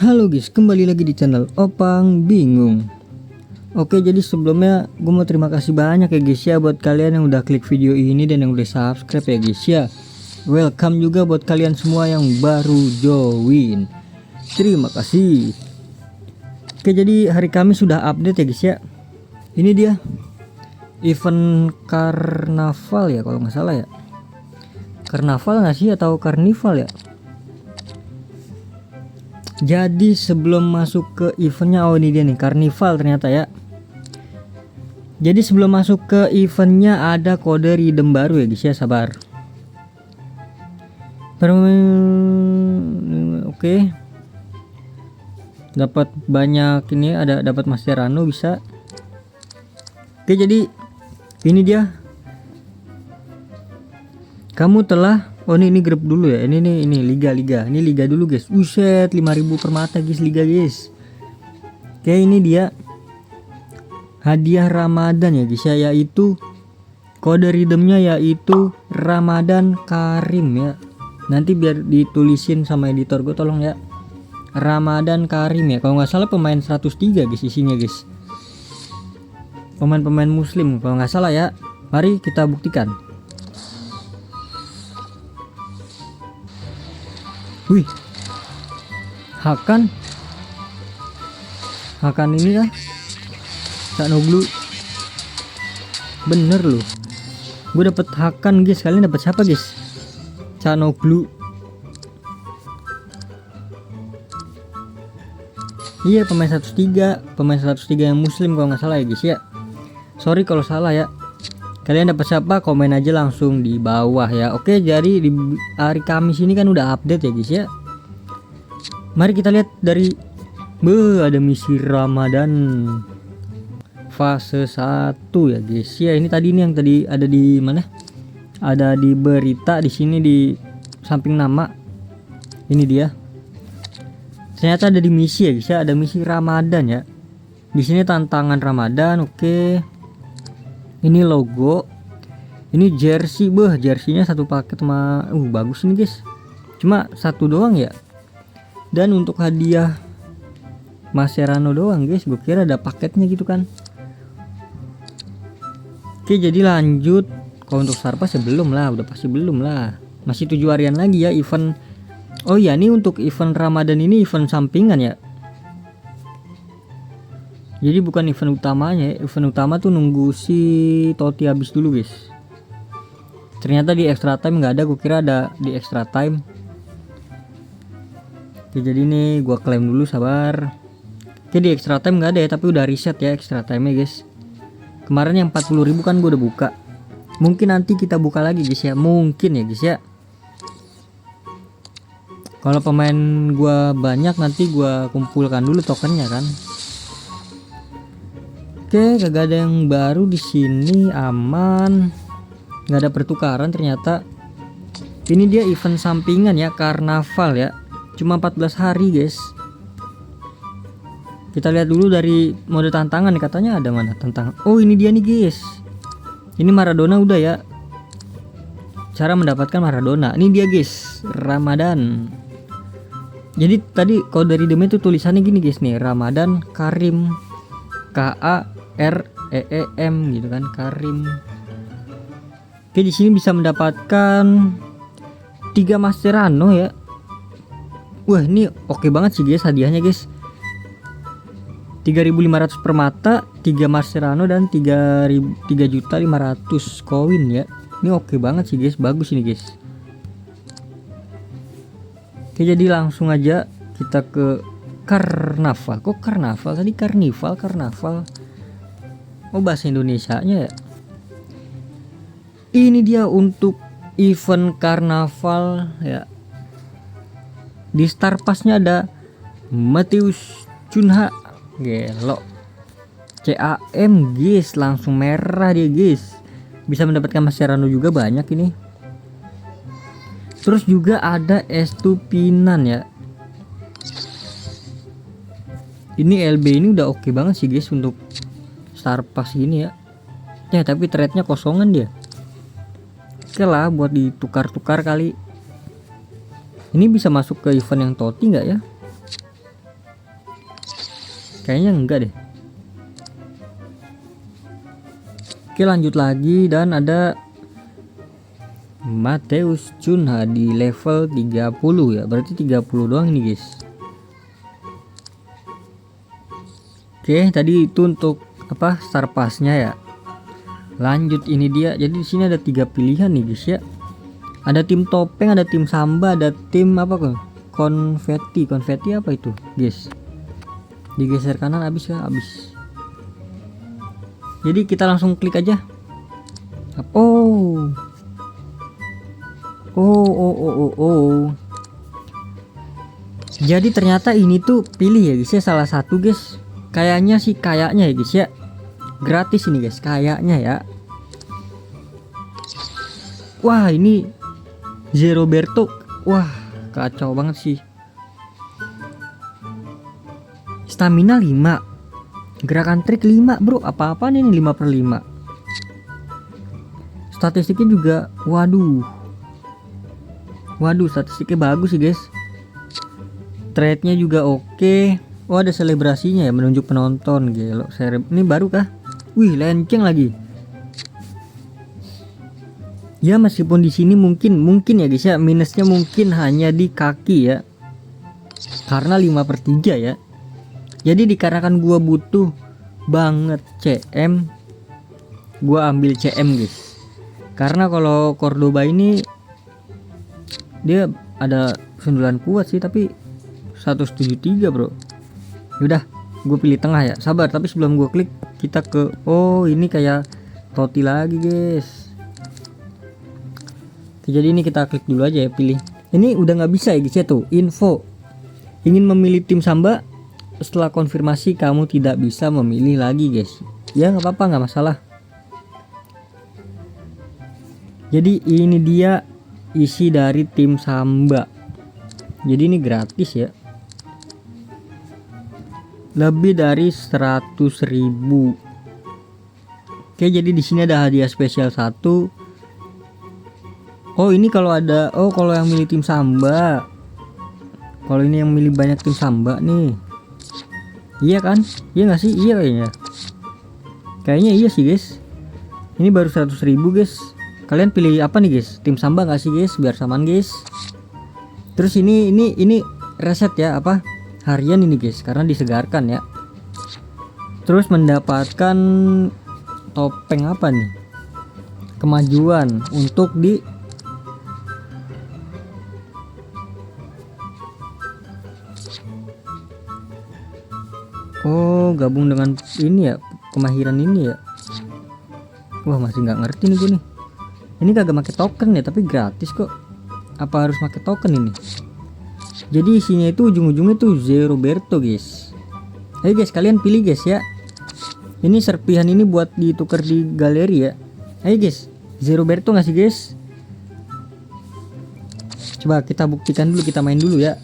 Halo guys, kembali lagi di channel Opang Bingung. Oke, jadi sebelumnya gue mau terima kasih banyak ya guys ya buat kalian yang udah klik video ini dan yang udah subscribe ya guys ya. Welcome juga buat kalian semua yang baru join. Terima kasih. Oke, jadi hari Kamis sudah update ya guys ya. Ini dia event karnaval ya kalau nggak salah ya. Karnaval nggak sih atau karnival ya? Jadi sebelum masuk ke eventnya, oh ini dia nih, karnival ternyata ya. Jadi sebelum masuk ke eventnya ada kode redeem baru ya guys ya, sabar. Oke. Dapat banyak ini, ada dapat Mascherano bisa. Oke, jadi ini dia. Kamu telah ini grup dulu ya. Ini liga. Ini liga dulu guys. Uset 5.000 permata guys, liga guys. Oke, ini dia hadiah Ramadan ya guys ya, yaitu kode redeemnya yaitu Ramadan Karim ya. Nanti biar ditulisin sama editor gue tolong ya. Ramadan Karim ya. Kalau nggak salah pemain 103 guys isinya guys. Pemain-pemain muslim kalau nggak salah ya. Mari kita buktikan. Wih, Hakan ini lah Canoglu, bener loh. Gue dapet Hakan guys, kalian dapat siapa guys? Canoglu. Iya, pemain 103 yang muslim kalau nggak salah ya guys ya. Sorry kalau salah ya. Kalian dapat siapa? Komen aja langsung di bawah ya. Oke, jadi di hari Kamis ini kan udah update ya guys ya. Mari kita lihat dari ada misi Ramadan fase 1 ya guys ya. Ini tadi yang tadi ada di mana? Ada di berita di sini di samping nama. Ini dia. Ternyata ada di misi ya guys ya. Ada misi Ramadan ya. Di sini tantangan Ramadan. Oke. Ini logo, ini jersey, jerseynya satu paket sama, bagus nih guys. Cuma satu doang ya. Dan untuk hadiah Mascherano doang guys. Gue kira ada paketnya gitu kan. Oke, jadi lanjut. Kalau untuk Star Pass ya belum lah, udah pasti belum lah. Masih 7 harian lagi ya event. Oh ya, ini untuk event Ramadan ini event sampingan ya. Jadi bukan event utamanya ya. Event utama tuh nunggu si Totti habis dulu guys. Ternyata di extra time nggak ada. Gue kira ada di extra time. Oke, jadi ini gue klaim dulu, sabar. Oke, di extra time nggak ada ya, tapi udah reset ya extra time nya guys. Kemarin yang 40.000 kan gue udah buka. Mungkin nanti kita buka lagi guys ya. Mungkin ya guys ya. Kalau pemain gue banyak nanti gue kumpulkan dulu tokennya kan. Oke, kagak ada yang baru di sini, aman. Nggak ada pertukaran ternyata. Ini dia event sampingan ya, karnaval ya. Cuma 14 hari guys. Kita lihat dulu dari mode tantangan nih, katanya ada mana tantangan. Oh, ini dia nih guys. Ini Maradona udah ya. Cara mendapatkan Maradona. Ini dia guys, Ramadan. Jadi tadi kode redeemnya itu tulisannya gini guys nih, Ramadan Karim. KAREEM gitu kan, Karim. Oke, di sini bisa mendapatkan 3 Mascherano ya. Wah, ini oke banget sih guys hadiahnya guys. 3.500 permata, 3 Mascherano dan 3.500.000 koin ya. Ini oke banget sih guys, bagus ini guys. Oke, jadi langsung aja kita ke karnaval. Kok karnaval tadi? Karnaval. Oh, bahasa Indonesianya ya. Ini dia untuk event karnaval ya. Di Star Pass-nya ada Matheus Cunha, gelo. CAM guys, langsung merah dia guys. Bisa mendapatkan Mascherano juga banyak ini. Terus juga ada Estupinan ya. Ini LB ini udah oke banget sih guys untuk Star Pass gini ya. Ya, tapi trade-nya kosongan dia. Oke lah, buat ditukar-tukar kali. Ini bisa masuk ke event yang Totti nggak ya? Kayaknya enggak deh. Oke, lanjut lagi dan ada Mateus Cunha di level 30 ya. Berarti 30 doang ini, guys. Oke, tadi itu untuk apa? Star Pass-nya ya. Lanjut ini dia. Jadi di sini ada 3 pilihan nih, guys ya. Ada tim topeng, ada tim samba, ada tim apa kok? Konfeti apa itu, guys? Digeser kanan habis ya, habis. Jadi kita langsung klik aja. Oh. Jadi ternyata ini tuh pilih ya, guys ya, salah satu, guys. Kayaknya ya, guys ya. Gratis ini, guys, kayaknya ya. Wah, ini Zeroberto. Wah, kacau banget sih. Stamina 5, gerakan trik 5, bro. Apa-apaan ini 5/5. Statistiknya juga, waduh, statistiknya bagus sih, guys. Trade-nya juga oke. Oh, ada selebrasinya ya, menunjuk penonton. Gelo, ini baru kah? Wih, lenceng lagi. Ya, meskipun di sini mungkin ya, guys ya, minusnya mungkin hanya di kaki ya. Karena 5/3 ya. Jadi dikarenakan gua butuh banget CM, gua ambil CM, guys. Karena kalau Cordoba ini dia ada sundulan kuat sih, tapi 173, bro. Yaudah, gue pilih tengah ya. Sabar, tapi sebelum gue klik, kita ke, oh ini kayak Totti lagi, guys. Jadi ini kita klik dulu aja ya, pilih. Ini udah nggak bisa ya, guys ya, tuh info. Ingin memilih tim samba, setelah konfirmasi kamu tidak bisa memilih lagi, guys. Ya nggak apa-apa, nggak masalah. Jadi ini dia isi dari tim samba. Jadi ini gratis ya. Lebih dari 100.000. Oke, jadi di sini ada hadiah spesial 1. Oh, ini kalau ada, oh kalau yang milih tim samba. Kalau ini yang milih banyak tim samba nih. Iya kan? Iya nggak sih? Iya kayaknya. Kayaknya iya sih, guys. Ini baru 100.000, guys. Kalian pilih apa nih, guys? Tim samba nggak sih, guys? Biar samaan, guys. Terus ini reset ya, apa? Harian ini, guys, karena disegarkan ya. Terus mendapatkan topeng apa nih? Kemajuan untuk di oh, gabung dengan ini ya, kemahiran ini ya. Wah, masih nggak ngerti nih gue nih. Ini kagak pakai token ya, tapi gratis kok. Apa harus pakai token ini? Jadi isinya itu ujung-ujungnya tuh Zeroberto, guys. Ayo, guys, kalian pilih, guys ya. Ini serpihan ini buat ditukar di galeri ya. Ayo, guys, Zeroberto nggak sih, guys? Coba kita buktikan dulu, kita main dulu ya.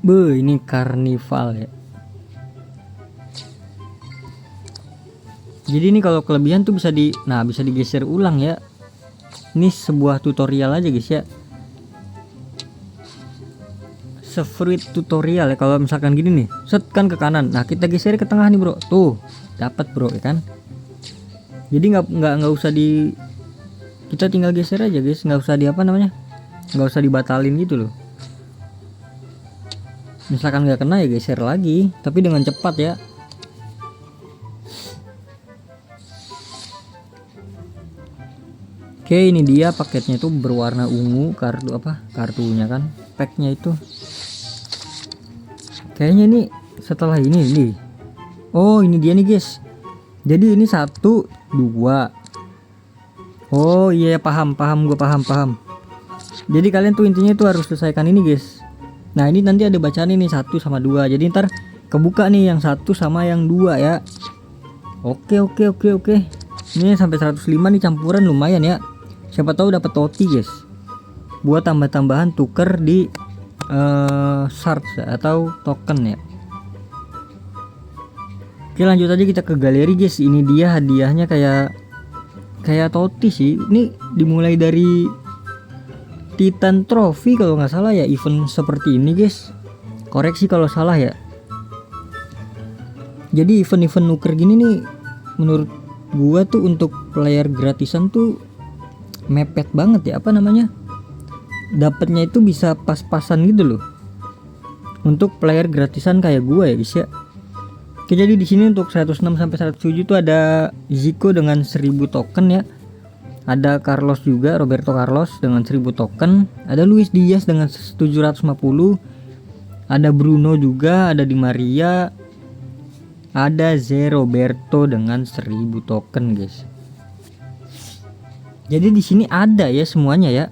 Ini karnival ya. Jadi ini kalau kelebihan tuh bisa bisa digeser ulang ya. Ini sebuah tutorial aja, guys ya. Free tutorial ya. Kalau misalkan gini nih, set kan ke kanan. Nah, kita geser ke tengah nih, bro. Tuh, dapat, bro, ya kan? Jadi nggak usah kita tinggal geser aja, guys. Nggak usah nggak usah dibatalin gitu loh. Misalkan nggak kena ya geser lagi, tapi dengan cepat ya. Oke, ini dia paketnya itu berwarna ungu, kartunya kan, packnya itu. Kayaknya ini setelah ini. Oh, ini dia nih, guys. Jadi ini 1, 2. Oh iya, paham. Jadi kalian tuh intinya tuh harus selesaikan ini, guys. Nah, ini nanti ada bacaan ini 1 sama 2. Jadi ntar kebuka nih yang 1 sama yang 2 ya. Oke. Ini sampai 105 nih, campuran lumayan ya. Siapa tahu dapat Totti, guys. Buat tambah-tambahan tuker di shards atau token ya. Oke, lanjut aja kita ke galeri, guys. Ini dia hadiahnya kayak Totti sih. Ini dimulai dari Titan Trophy kalau nggak salah ya, event seperti ini guys. Koreksi kalau salah ya. Jadi event-event nuker gini nih menurut gua tuh untuk player gratisan tuh mepet banget ya, apa namanya, dapatnya itu bisa pas-pasan gitu loh untuk player gratisan kayak gua ya guys ya. Oke, jadi di sini untuk 106 sampai 107 tuh ada Zico dengan 1000 token ya. Ada Carlos juga, Roberto Carlos dengan 1000 token. Ada Luis Diaz dengan 750. Ada Bruno juga, ada Di Maria. Ada Zé Roberto dengan 1000 token, guys. Jadi di sini ada ya semuanya ya.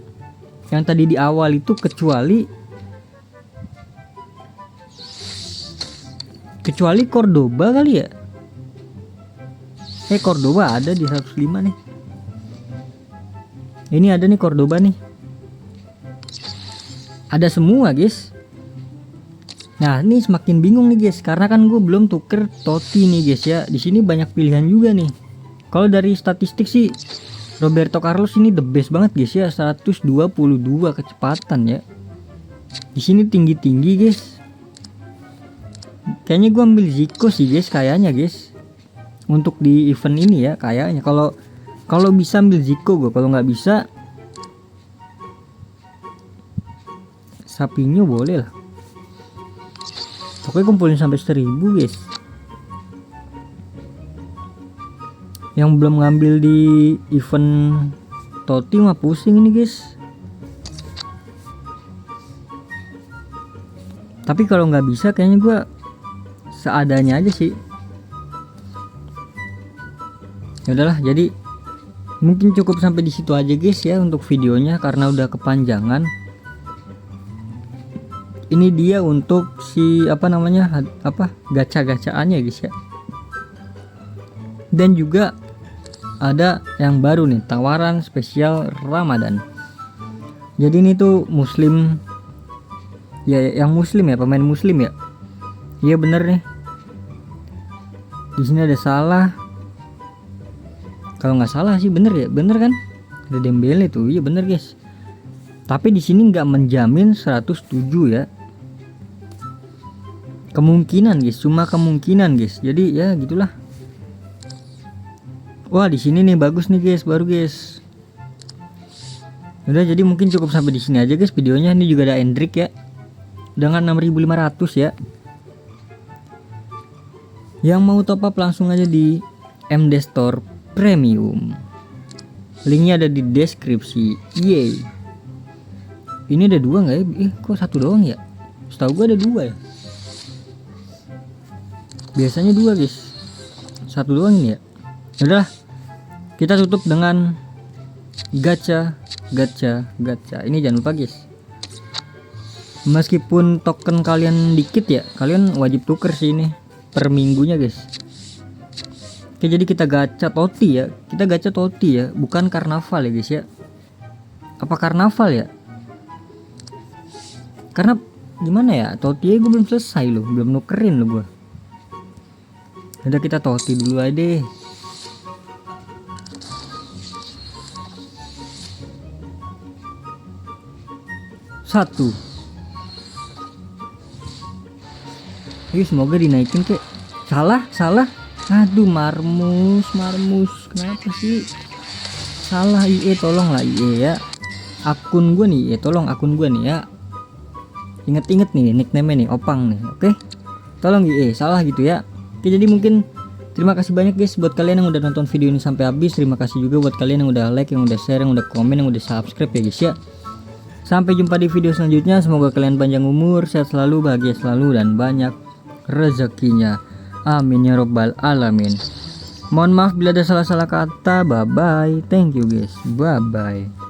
Yang tadi di awal itu kecuali Cordoba kali ya. Cordoba ada di 105 nih. Ini ada nih Cordoba nih. Ada semua guys. Nah ini semakin bingung nih guys, karena kan gue belum tuker Totti nih guys ya. Di sini banyak pilihan juga nih. Kalau dari statistik sih Roberto Carlos ini the best banget guys ya, 122 kecepatan ya. Di sini tinggi-tinggi guys. Kayaknya gue ambil Zico sih guys, kayaknya guys. Untuk di event ini ya kayaknya. Kalau bisa ambil Zico gue, kalau nggak bisa Sapinho boleh lah. Pokoknya kumpulin sampai 1000 guys. Yang belum ngambil di event Totti mah pusing ini guys. Tapi kalau nggak bisa kayaknya gue seadanya aja sih. Ya udahlah, jadi mungkin cukup sampai di situ aja guys ya untuk videonya karena udah kepanjangan. Ini dia untuk si gacha-gachaannya guys ya. Dan juga ada yang baru nih, tawaran spesial Ramadan. Jadi ini tuh muslim ya, yang muslim ya, pemain muslim ya. Iya bener nih. Di sini ada Salah. Kalau nggak salah sih bener ya, bener kan? Ada Dembele tuh, iya bener guys. Tapi di sini nggak menjamin 107 ya. Kemungkinan guys, cuma kemungkinan guys. Jadi ya gitulah. Wah di sini nih bagus nih guys, baru guys. Udah, jadi mungkin cukup sampai di sini aja guys videonya. Ini juga ada Endrick ya, dengan 6500 ya. Yang mau top up langsung aja di MD Store Premium. Linknya ada di deskripsi. Yeay. Ini ada 2 nggak ya? Kok 1 doang ya? Setahu gue ada 2 ya. Biasanya 2 guys. 1 doang ini ya. Udah, kita tutup dengan gacha. Ini jangan lupa guys. Meskipun token kalian dikit ya, kalian wajib tuker sih ini per minggunya guys. Oke, jadi kita gacha Totti ya. Kita gacha Totti ya, bukan karnaval ya guys ya. Apa karnaval ya? Karena gimana ya, Totti gue belum selesai loh, belum nukerin loh gue. Udah, kita Totti dulu aja deh. Satu. Semoga dinaikin kek. Salah. Aduh, Marmus. Kenapa sih? Salah IE, tolonglah IE ya. Akun gue nih, tolong akun gue nih ya. Inget nih nickname nih, Opang nih. Oke. Tolong IE, salah gitu ya. Oke, jadi mungkin terima kasih banyak guys buat kalian yang udah nonton video ini sampai habis. Terima kasih juga buat kalian yang udah like, yang udah share, yang udah komen, yang udah subscribe ya guys ya. Sampai jumpa di video selanjutnya. Semoga kalian panjang umur, sehat selalu, bahagia selalu, dan banyak rezekinya. Amin ya robbal alamin. Mohon maaf bila ada salah-salah kata. Bye bye. Thank you guys. Bye bye.